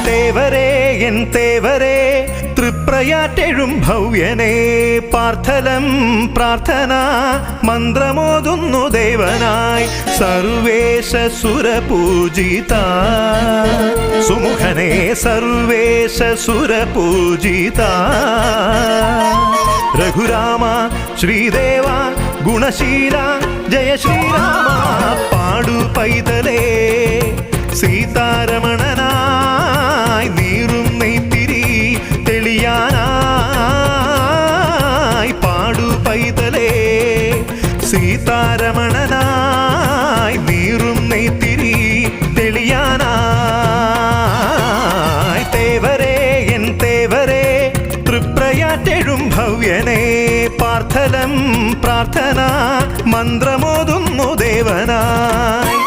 തേവരേ N തേവരേ തൃപ്രയാറ്റെഴും ഭവ്യനേ പാർത്ഥലം പ്രാർത്ഥന മന്ത്രമോതുന്നു ദേവനായി സർവേശ സുരപൂജിത സുമുഖനേ സർവേശ സുരപൂജിത രഘുരാമ ശ്രീദേവ ഗുണശീല ജയ ശ്രീരാമ പാടു പൈതലേ സീതാരമണനായി നീറും നെയ്ത്തിരി തെളിയാനായി പാടു പൈതലേ സീതാരമണനായി നീറും നെയ്ത്തിരി തെളിയാനായി തേവരേ എൻ തേവരേ തൃപ്രയാറ്റെഴും ഭവ്യനേ പാർത്ഥലം പ്രാർത്ഥന മന്ത്രമോതുന്നു ദേവനായി